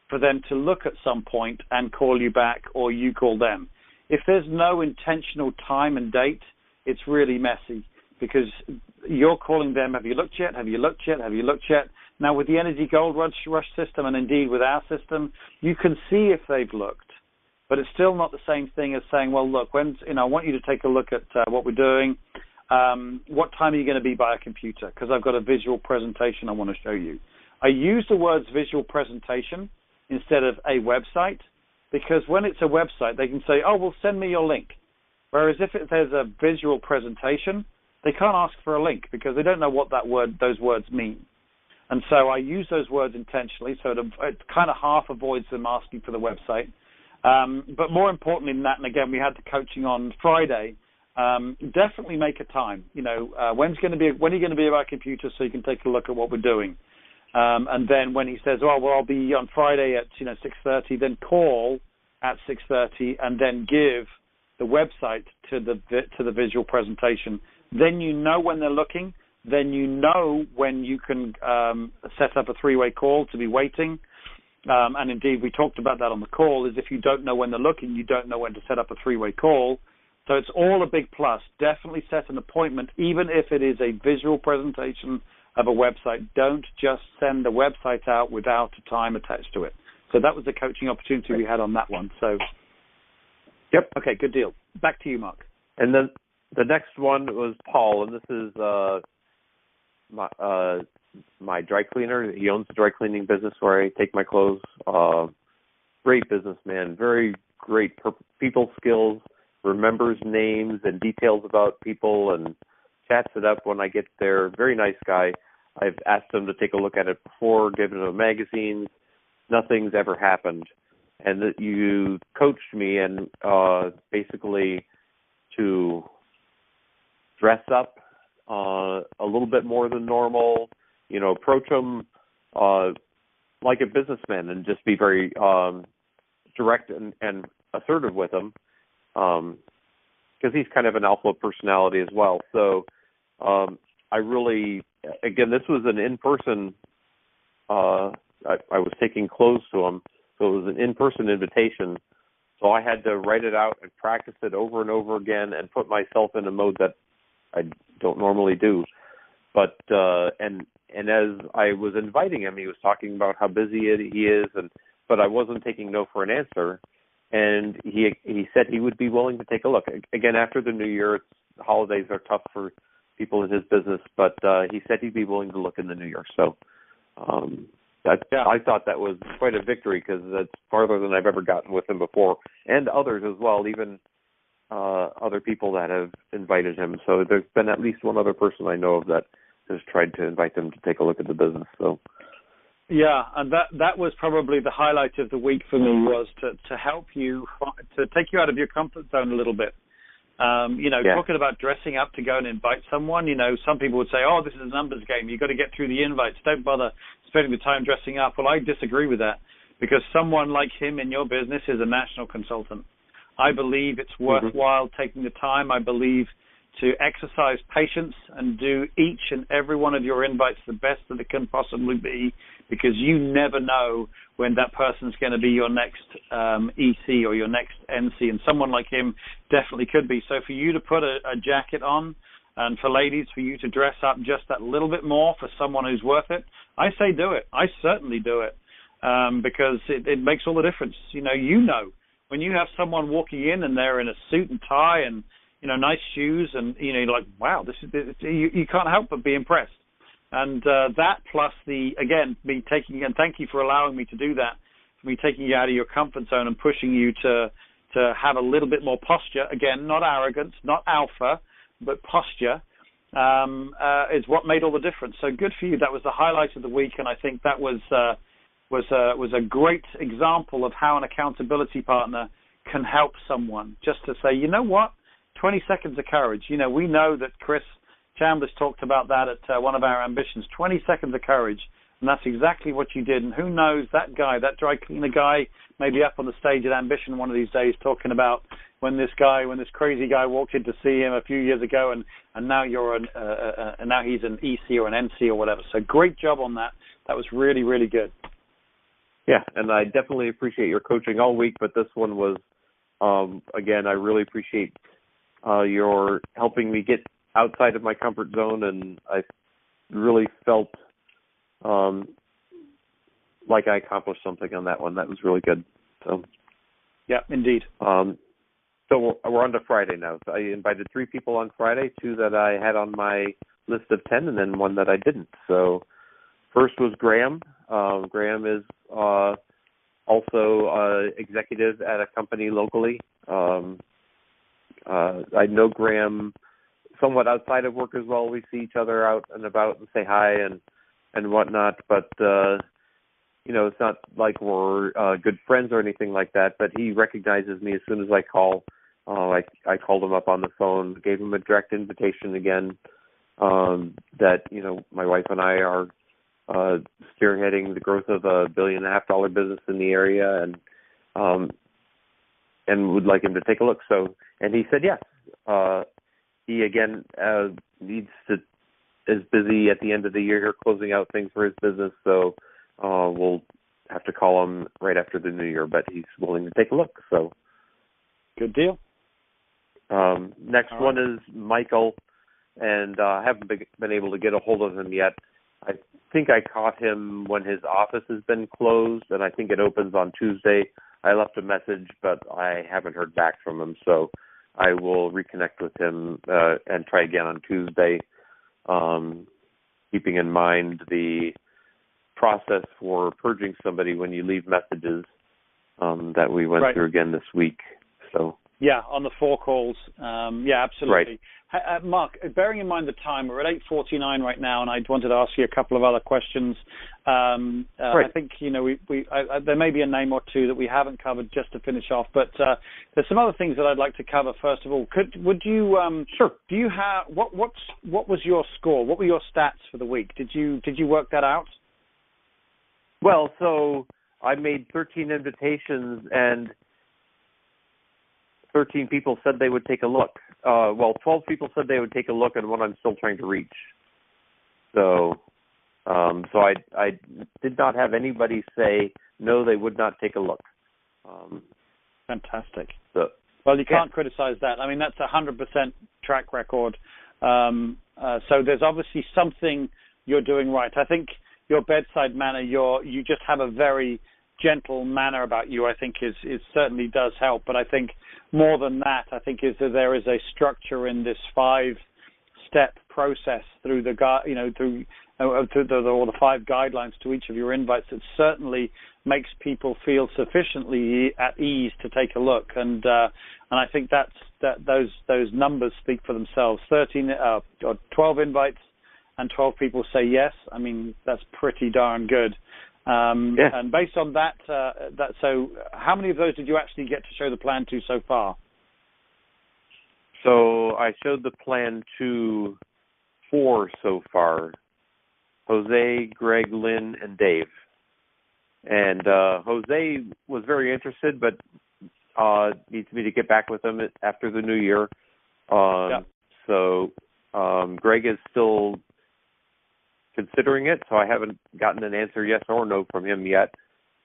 for them to look at some point and call you back, or you call them. If there's no intentional time and date, it's really messy because you're calling them, have you looked yet? Have you looked yet? Have you looked yet? Now, with the Energy Gold Rush system, and indeed with our system, you can see if they've looked, but it's still not the same thing as saying, well, look, I want you to take a look at what we're doing. What time are you going to be by a computer? Because I've got a visual presentation I want to show you. I use the words visual presentation instead of a website, because when it's a website, they can say, oh, well, send me your link. Whereas if there's a visual presentation, they can't ask for a link because they don't know what those words mean. And so I use those words intentionally, so it kind of half avoids them asking for the website. But more importantly than that, and again, we had the coaching on Friday, definitely make a time. When are you going to be at our computer so you can take a look at what we're doing? And then when he says, oh, well, I'll be on Friday at 6:30, then call at 6:30 and then give the website to the visual presentation. Then you know when they're looking. Then you know when you can set up a three-way call to be waiting. And indeed, we talked about that on the call, is if you don't know when they're looking, you don't know when to set up a three-way call. So it's all a big plus. Definitely set an appointment, even if it is a visual presentation of a website. Don't just send the website out without a time attached to it. So that was the coaching opportunity we had on that one. So, yep. Okay, good deal. Back to you, Mark. And then the next one was Paul, and this is my dry cleaner. He owns a dry cleaning business where I take my clothes. Great businessman, very great people skills, remembers names and details about people, and chats it up when I get there. Very nice guy. I've asked him to take a look at it before, given him magazines. Nothing's ever happened. and that you coached me and basically to dress up a little bit more than normal, approach them like a businessman and just be very direct and assertive with them, because he's kind of an alpha personality as well. So I really, again, this was an in-person, I was taking clothes to him, so it was an in-person invitation. So I had to write it out and practice it over and over again and put myself in a mode that I don't normally do. But and as I was inviting him, he was talking about how busy he is, but I wasn't taking no for an answer. And he said he would be willing to take a look. Again, after the New Year, holidays are tough for people in his business, but he said he'd be willing to look in the New Year. So I thought that was quite a victory, because that's farther than I've ever gotten with him before, and others as well, even other people that have invited him. So there's been at least one other person I know of that has tried to invite them to take a look at the business. So. Yeah, and that was probably the highlight of the week for me, was to help you, to take you out of your comfort zone a little bit. Talking about dressing up to go and invite someone, some people would say, oh, this is a numbers game. You've got to get through the invites. Don't bother spending the time dressing up. Well, I disagree with that, because someone like him in your business is a national consultant. I believe it's worthwhile taking the time, I believe, to exercise patience and do each and every one of your invites the best that it can possibly be, because you never know when that person's going to be your next EC or your next NC, and someone like him definitely could be. So for you to put a jacket on, and for ladies, for you to dress up just that little bit more for someone who's worth it, I say do it. I certainly do it, because it makes all the difference. When you have someone walking in and they're in a suit and tie and nice shoes, and you're like, wow, you can't help but be impressed. And that plus me taking, and thank you for allowing me to do that, for me taking you out of your comfort zone and pushing you to have a little bit more posture. Again, not arrogance, not alpha, but posture, is what made all the difference. So good for you. That was the highlight of the week, and I think that was a great example of how an accountability partner can help someone, just to say, you know what, 20 seconds of courage. We know that Chris Chambliss talked about that at one of our ambitions, 20 seconds of courage, and that's exactly what you did. And who knows, that guy, that dry cleaner guy, may be up on the stage at Ambition one of these days talking about when this crazy guy walked in to see him a few years ago, and now and now he's an EC or an NC or whatever. So great job on that. That was really, really good. Yeah, and I definitely appreciate your coaching all week, but this one was, again, I really appreciate your helping me get outside of my comfort zone, and I really felt like I accomplished something on that one. That was really good. So, yeah, indeed. So we're on to Friday now. So I invited 3 people on Friday, 2 that I had on my list of 10, and then 1 that I didn't. So first was Graham. Graham is also executive at a company locally. I know Graham somewhat outside of work as well. We see each other out and about and say hi and whatnot, but it's not like we're good friends or anything like that. But he recognizes me as soon as I call. I called him up on the phone, gave him a direct invitation again, that my wife and I are spearheading the growth of $1.5 billion business in the area, and would like him to take a look. So, and he said yes. He again is busy at the end of the year here closing out things for his business. So we'll have to call him right after the New Year, but he's willing to take a look. So good deal. Next one is Michael, and I haven't been able to get a hold of him yet. I think I caught him when his office has been closed, and I think it opens on Tuesday. I left a message, but I haven't heard back from him, so I will reconnect with him and try again on Tuesday, keeping in mind the process for purging somebody when you leave messages that we went through again this week. So Yeah, on the 4 calls. Yeah, absolutely. Right. Mark, bearing in mind the time, we're at 8:49 right now, and I wanted to ask you a couple of other questions. Right. I think, there may be a name or two that we haven't covered just to finish off, but there's some other things that I'd like to cover. First of all, would you? Sure. Do you have what was your score? What were your stats for the week? Did you work that out? Well, so I made 13 invitations, and 13 people said they would take a look. 12 people said they would take a look, and one I'm still trying to reach. So I did not have anybody say no, they would not take a look. Fantastic. Well, you can't criticize that. I mean, that's 100% track record. So there's obviously something you're doing right. I think your bedside manner, you just have a very gentle manner about you, I think is certainly does help. But I think more than that, I think is that there is a structure in this 5-step process through the the 5 guidelines to each of your invites that certainly makes people feel sufficiently at ease to take a look. And I think those numbers speak for themselves. 12 invites and 12 people say yes. I mean, that's pretty darn good. And based on that, so how many of those did you actually get to show the plan to so far? So I showed the plan to 4 so far: Jose, Greg, Lynn, and Dave. And Jose was very interested, but needs me to get back with him after the new year. So Greg is still considering it, so I haven't gotten an answer yes or no from him yet.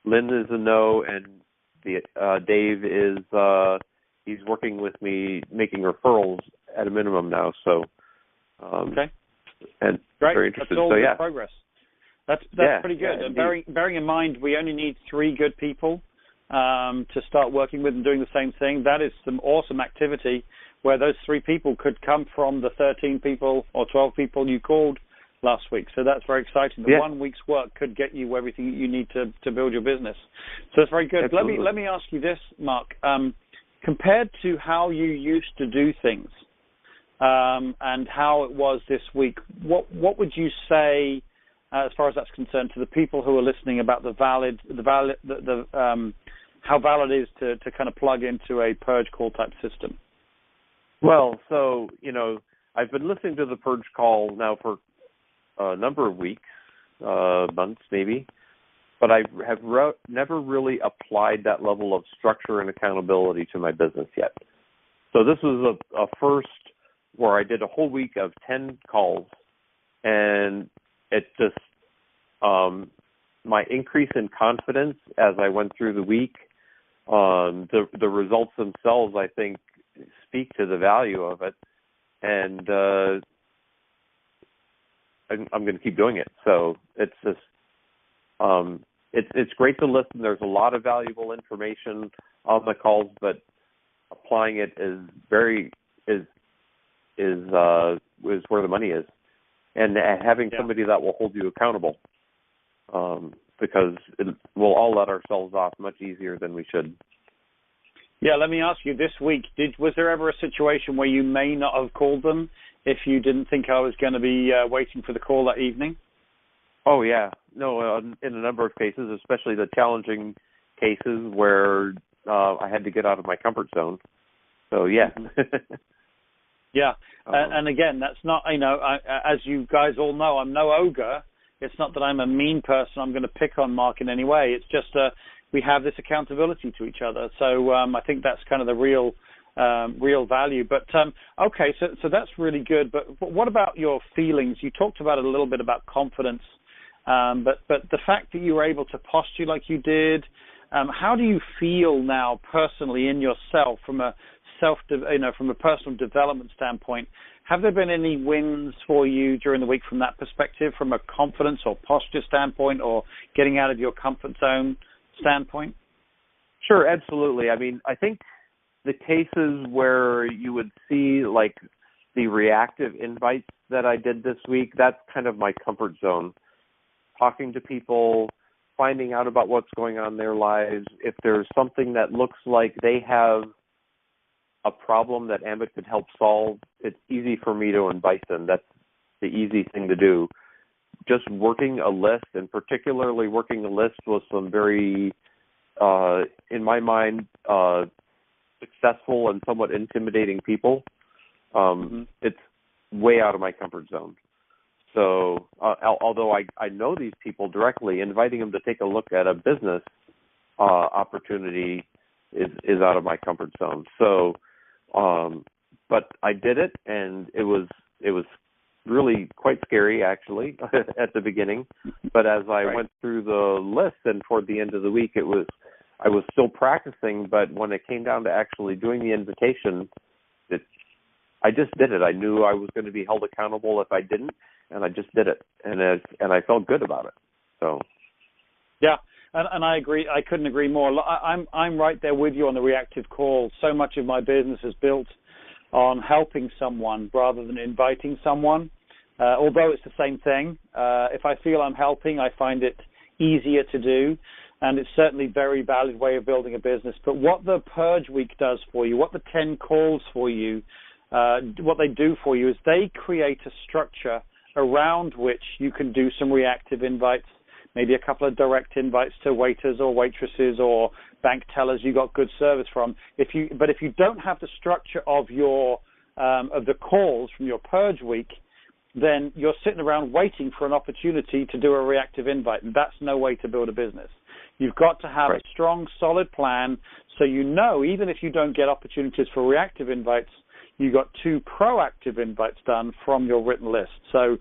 Lynn is a no, and Dave is he's working with me making referrals at a minimum now. So okay, and great. Very interested. That's all good progress. That's pretty good. Yeah, and bearing in mind, we only need 3 good people to start working with and doing the same thing. That is some awesome activity where those 3 people could come from the 13 people or 12 people you called last week. So that's very exciting. The 1 week's work could get you everything you need to build your business. So it's very good. Absolutely. Let me ask you this, Mark. Compared to how you used to do things and how it was this week, what would you say, as far as that's concerned, to the people who are listening about how valid it is to kind of plug into a PURGE call type system? Well, so I've been listening to the PURGE call now for a number of weeks, months maybe, but I have never really applied that level of structure and accountability to my business yet. So this was a first where I did a whole week of 10 calls, and it just my increase in confidence as I went through the week, the results themselves, I think, speak to the value of it, and I'm going to keep doing it. So it's just it's great to listen. There's a lot of valuable information on the calls, but applying it is where the money is, and having somebody that will hold you accountable, because we'll all let ourselves off much easier than we should. Yeah, let me ask you, this week, was there ever a situation where you may not have called them if you didn't think I was going to be waiting for the call that evening? Oh, yeah. No, in a number of cases, especially the challenging cases where I had to get out of my comfort zone. So, yeah. Yeah. And again, that's not, as you guys all know, I'm no ogre. It's not that I'm a mean person. I'm going to pick on Mark in any way. It's just we have this accountability to each other. So I think that's kind of the real value. But okay, so that's really good. But what about your feelings? You talked about it a little bit about confidence, but the fact that you were able to posture like you did, how do you feel now personally in yourself from a from a personal development standpoint? Have there been any wins for you during the week from that perspective, from a confidence or posture standpoint, or getting out of your comfort zone standpoint? Sure, absolutely. I mean, I think the cases where you would see like the reactive invites that I did this week, that's kind of my comfort zone. Talking to people, finding out about what's going on in their lives. If there's something that looks like they have a problem that Ambit could help solve, it's easy for me to invite them. That's the easy thing to do. Just working a list, and particularly working a list with some very, in my mind, successful and somewhat intimidating people, it's way out of my comfort zone. So although I know these people directly, inviting them to take a look at a business opportunity is out of my comfort zone. So, but I did it, and it was really quite scary, actually, at the beginning. But as I went through the list and toward the end of the week, I was still practicing. But when it came down to actually doing the invitation, I just did it. I knew I was going to be held accountable if I didn't, and I just did it, and I felt good about it. So, yeah. And I agree. I couldn't agree more. I'm right there with you on the reactive call. So much of my business is built on helping someone rather than inviting someone. Although it's the same thing. If I feel I'm helping, I find it easier to do, and it's certainly a very valid way of building a business. But what the Purge Week does for you, what the 10 calls for you, what they do for you is they create a structure around which you can do some reactive invites. Maybe a couple of direct invites to waiters or waitresses or bank tellers you got good service from. But if you don't have the structure of the calls from your Purge Week, then you're sitting around waiting for an opportunity to do a reactive invite, and that's no way to build a business. You've got to have a strong, solid plan, so you know even if you don't get opportunities for reactive invites, you got 2 proactive invites done from your written list. So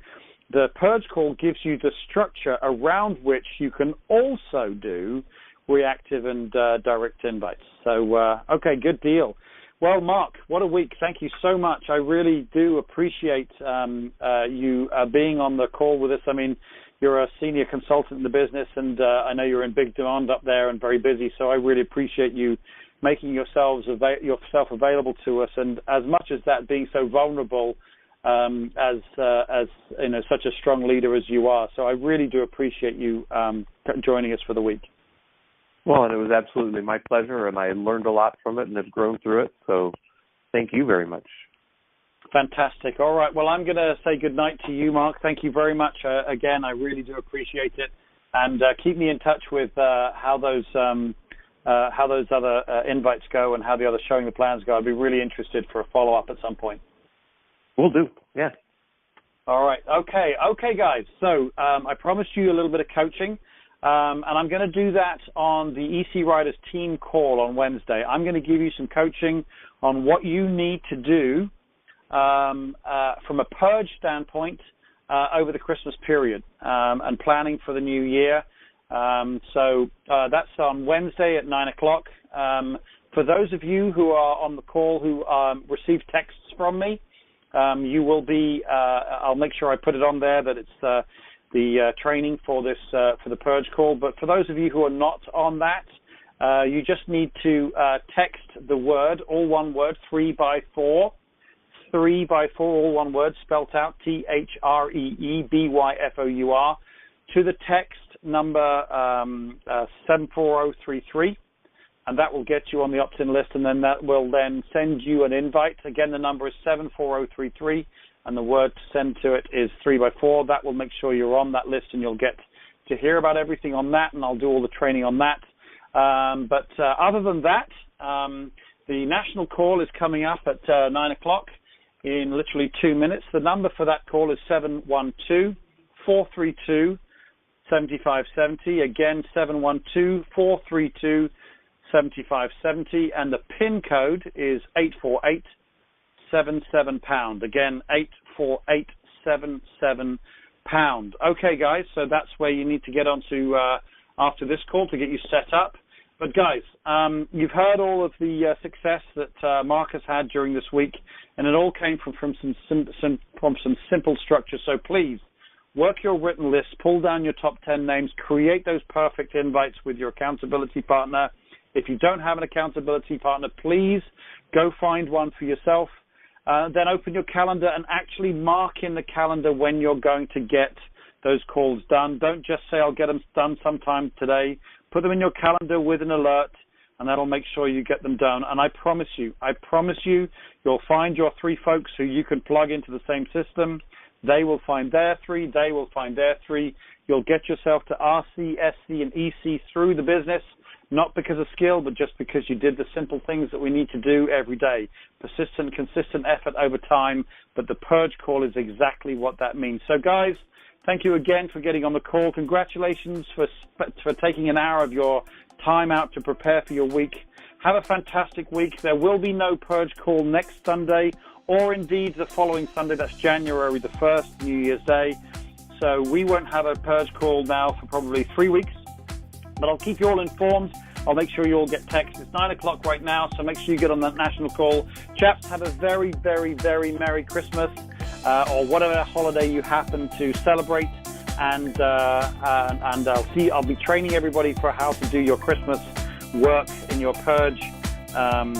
the Purge call gives you the structure around which you can also do reactive and direct invites. So, okay, good deal. Well, Mark, what a week. Thank you so much. I really do appreciate you being on the call with us. I mean, you're a senior consultant in the business, and I know you're in big demand up there and very busy, so I really appreciate you making yourself available to us, and as much as that, being so vulnerable as you know, such a strong leader as you are. So I really do appreciate you joining us for the week. Well, and it was absolutely my pleasure, and I learned a lot from it and have grown through it. So thank you very much. Fantastic. All right. Well, I'm going to say good night to you, Mark. Thank you very much. Again, I really do appreciate it. And keep me in touch with how those other invites go and how the other showing the plans go. I'd be really interested for a follow-up at some point. Will do. Yeah. All right. Okay, guys. So I promised you a little bit of coaching, and I'm going to do that on the EC Riders team call on Wednesday. I'm going to give you some coaching on what you need to do from a purge standpoint over the Christmas period and planning for the new year. So that's on Wednesday at 9 o'clock. For those of you who are on the call who receive texts from me, you will be, I'll make sure I put it on there that it's the training for this, for the Purge call. But for those of you who are not on that, you just need to text the word, all one word, 3x4, 3x4, all one word, spelt out, THREEBYFOUR, to the text number 74033. And that will get you on the opt-in list, and then that will then send you an invite. Again, the number is 74033, and the word to send to it is 3x4. That will make sure you're on that list, and you'll get to hear about everything on that, and I'll do all the training on that. But other than that, the national call is coming up at 9 o'clock in literally 2 minutes. The number for that call is 712-432-7570. Again, 712-432-7570, and the PIN code is 84877#. Again, 84877#. Okay, guys, so that's where you need to get onto after this call to get you set up. But guys, you've heard all of the success that Mark has had during this week, and it all came from some simple structure. So please work your written list, pull down your top 10 names, create those perfect invites with your accountability partner. If you don't have an accountability partner, please go find one for yourself. Then open your calendar and actually mark in the calendar when you're going to get those calls done. Don't just say, I'll get them done sometime today. Put them in your calendar with an alert. and that'll make sure you get them done. And I promise you, you'll find your 3 folks who you can plug into the same system. They will find their 3. They will find their 3. You'll get yourself to RC, SC, and EC through the business, not because of skill, but just because you did the simple things that we need to do every day. Persistent, consistent effort over time, but the PURGE call is exactly what that means. So, guys, thank you again for getting on the call. Congratulations for taking an hour of your time out to prepare for your week. Have a fantastic week. There will be no PURGE call next Sunday, or indeed the following Sunday. That's January the 1st, New Year's Day. So we won't have a PURGE call now for probably 3 weeks, but I'll keep you all informed. I'll make sure you all get texts. It's 9 o'clock right now, so make sure you get on that national call. Chaps, have a very, very, very Merry Christmas, or whatever holiday you happen to celebrate. And I'll be training everybody for how to do your Christmas work in your PURGE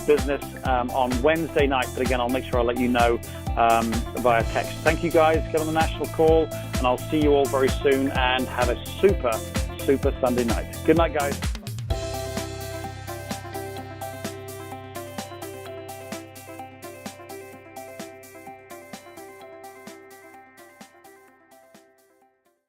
business on Wednesday night. But again, I'll make sure I'll let you know via text. Thank you, guys. Get on the national call, and I'll see you all very soon. And have a super, super Sunday night. Good night, guys.